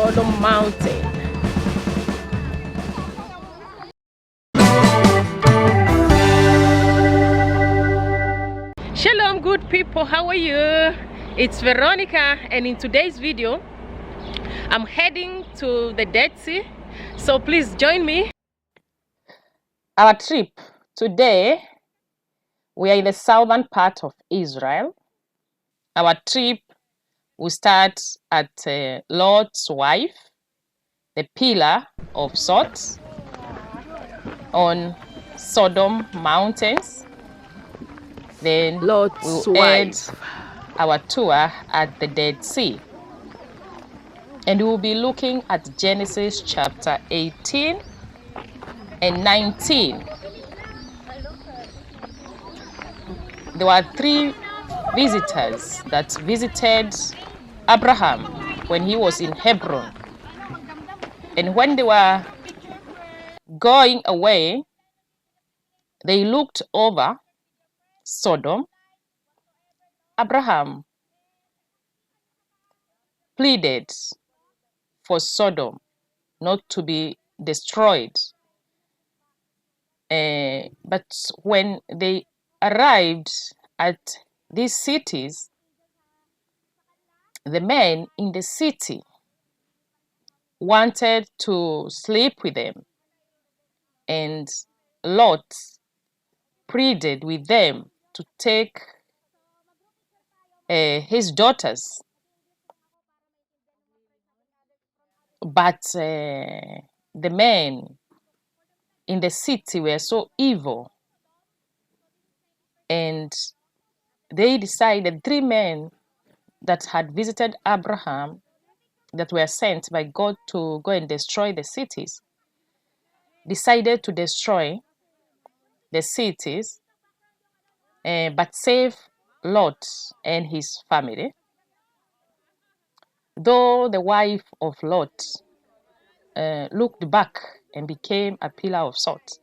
Sodom mountain. Shalom, good people, how are you? It's Veronica, and in today's video I'm heading to the Dead Sea, so please join me. Our trip today, we are in the southern part of Israel. Our trip will start at Lot's wife, the pillar of salt, on Sodom mountains. Then we'll end our tour at the Dead Sea. And we'll be looking at Genesis chapter 18 and 19. There were 3 visitors that visited Abraham when he was in Hebron. And when they were going away, they looked over Sodom. Abraham pleaded for Sodom not to be destroyed. But when they arrived at these cities, the men in the city wanted to sleep with them, and Lot pleaded with them to take his daughters. But the men in the city were so evil, and they decided, 3 men that had visited Abraham, that were sent by God to go and destroy the cities, decided to destroy the cities, but save Lot and his family. Though the wife of Lot looked back and became a pillar of salt.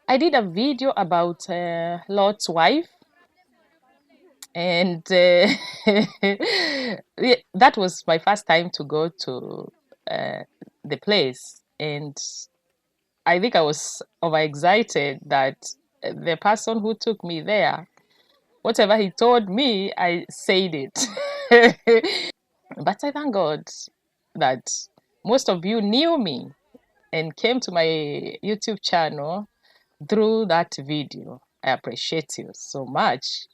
I did a video about Lot's wife, and that was my first time to go to the place, and I think I was overexcited that the person who took me there, whatever he told me, I said it. But I thank God that most of you knew me and came to my YouTube channel through that video. I appreciate you so much.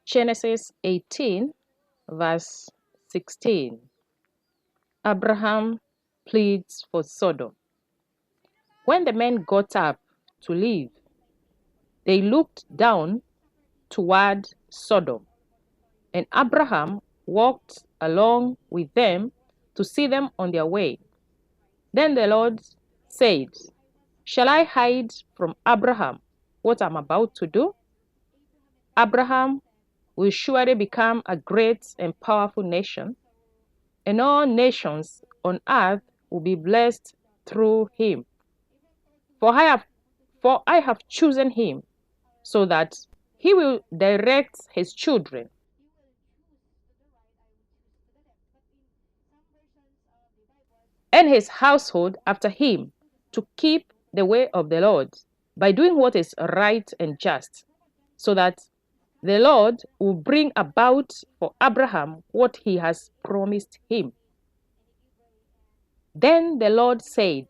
Genesis 18, verse 16. Abraham pleads for Sodom. When the men got up to leave, they looked down toward Sodom, and Abraham walked along with them to see them on their way. Then the Lord said, "Shall I hide from Abraham what I'm about to do? Abraham will surely become a great and powerful nation, and all nations on earth will be blessed through him. For I have chosen him so that he will direct his children and his household after him to keep the way of the Lord by doing what is right and just, so that the Lord will bring about for Abraham what he has promised him." Then the Lord said,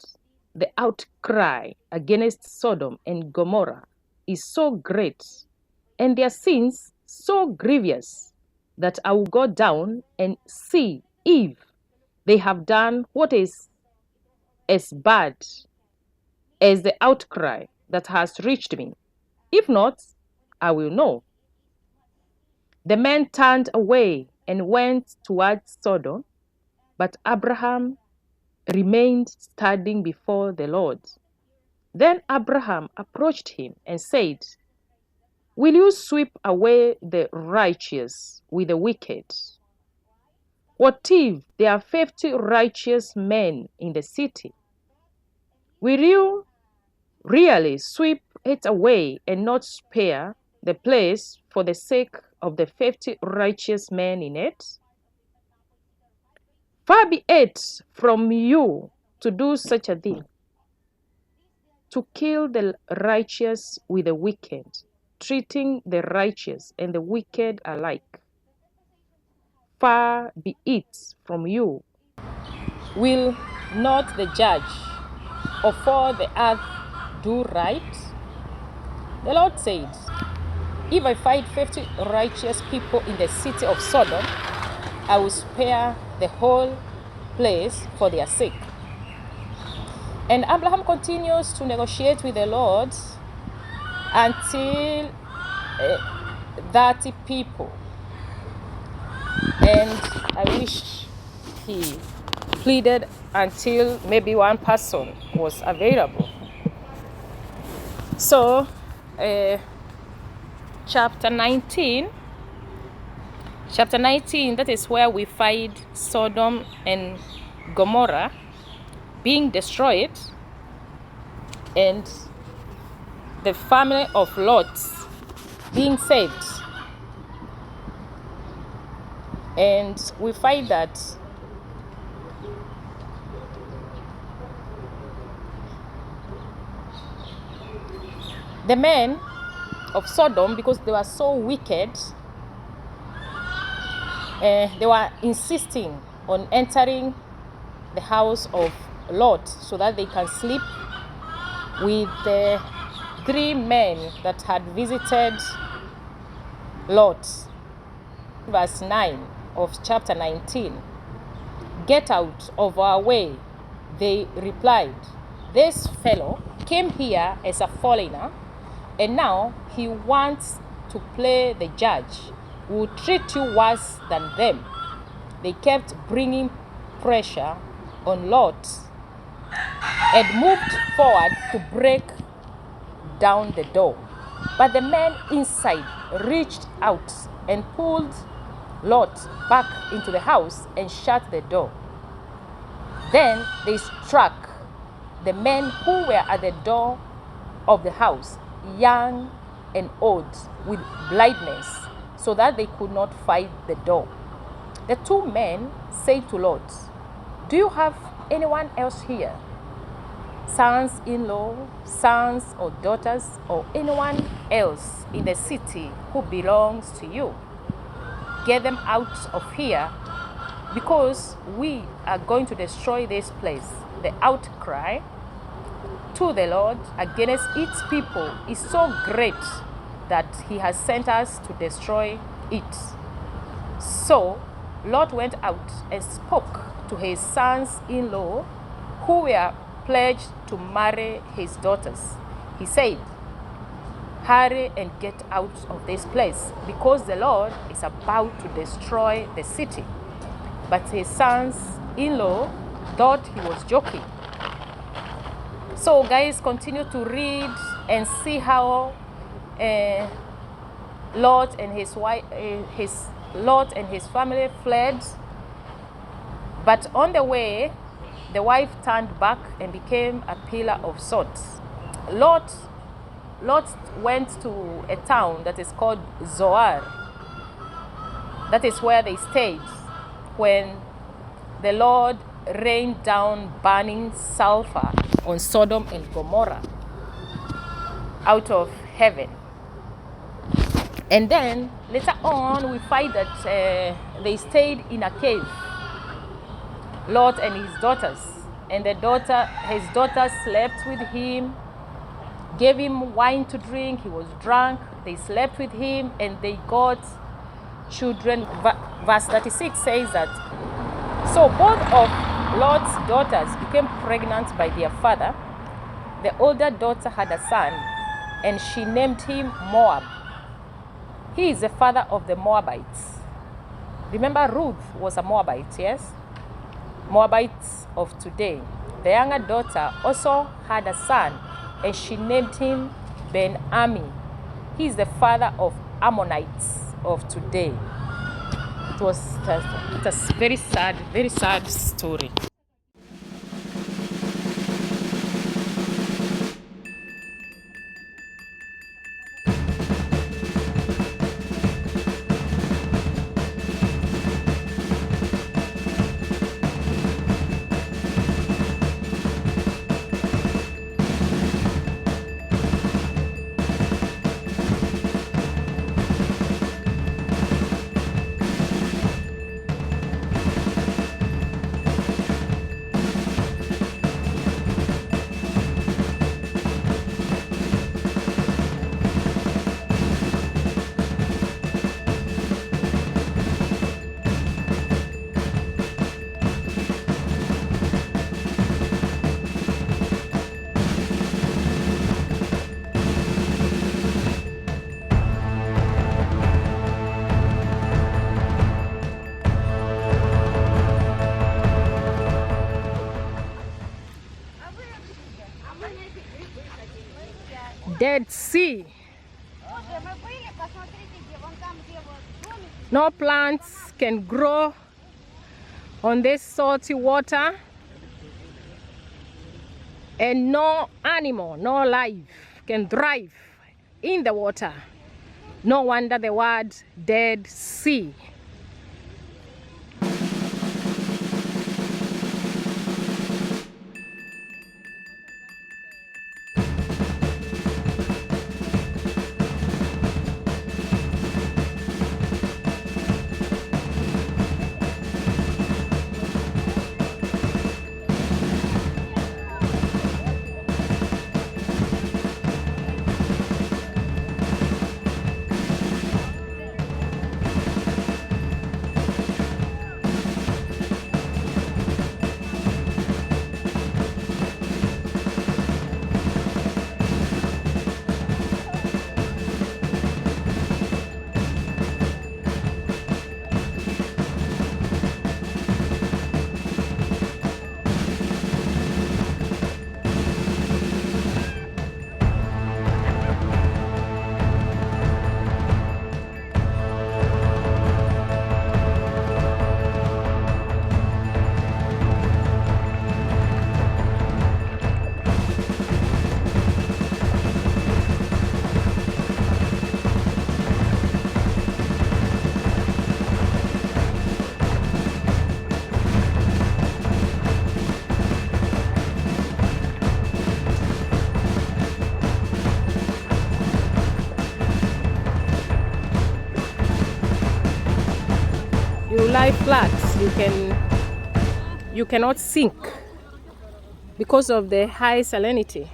"The outcry against Sodom and Gomorrah is so great, and their sins so grievous, that I will go down and see if they have done what is as bad as the outcry that has reached me. If not, I will know." The men turned away and went towards Sodom, but Abraham remained standing before the Lord. Then Abraham approached him and said, "Will you sweep away the righteous with the wicked? What if there are 50 righteous men in the city? Will you really sweep it away and not spare the place for the sake of the 50 righteous men in it? Far be it from you to do such a thing, to kill the righteous with the wicked, treating the righteous and the wicked alike. Far be it from you. Will not the judge of all the earth do right? The Lord said, if I find 50 righteous people in the city of Sodom, I will spare the whole place for their sake. And Abraham continues to negotiate with the Lord until 30 people. And I wish he pleaded until maybe one person was available. So, chapter 19, that is where we find Sodom and Gomorrah being destroyed, and the family of Lot being saved. And we find that the men of Sodom, because they were so wicked, they were insisting on entering the house of Lot so that they can sleep with the 3 men that had visited Lot. Verse 9 of chapter 19. Get out of our way, they replied. This fellow came here as a foreigner, and now he wants to play the judge. We will treat you worse than them. They kept bringing pressure on Lot and moved forward to break down the door. But the men inside reached out and pulled Lot back into the house and shut the door. Then they struck the men who were at the door of the house, young and old, with blindness, so that they could not find the door. The 2 men said to Lot, do you have anyone else here? Sons-in-law, sons or daughters, or anyone else in the city who belongs to you? Get them out of here, because we are going to destroy this place. The outcry to the Lord against its people is so great that he has sent us to destroy it. So Lot went out and spoke to his sons-in-law who were pledged to marry his daughters. He said, hurry and get out of this place, because the Lord is about to destroy the city. But his sons-in-law thought he was joking. So guys, continue to read and see how Lot and his wife, Lot and his family fled. But on the way, the wife turned back and became a pillar of salt. Lot went to a town that is called Zoar. That is where they stayed when the Lord rained down burning sulfur on Sodom and Gomorrah out of heaven. And then later on we find that they stayed in a cave, Lot and his daughters. And his daughter slept with him, gave him wine to drink. He was drunk. They slept with him and they got children. Verse 36 says that, so both of Lot's daughters became pregnant by their father. The older daughter had a son, and she named him Moab. He is the father of the Moabites. Remember, Ruth was a Moabite, yes? Moabites of today. The younger daughter also had a son, and she named him Ben-Ami. He is the father of Ammonites of today. It was a very sad story. Dead Sea. No plants can grow on this salty water, and no animal, no life can thrive in the water. No wonder the word Dead Sea. You lie flat, you cannot sink because of the high salinity.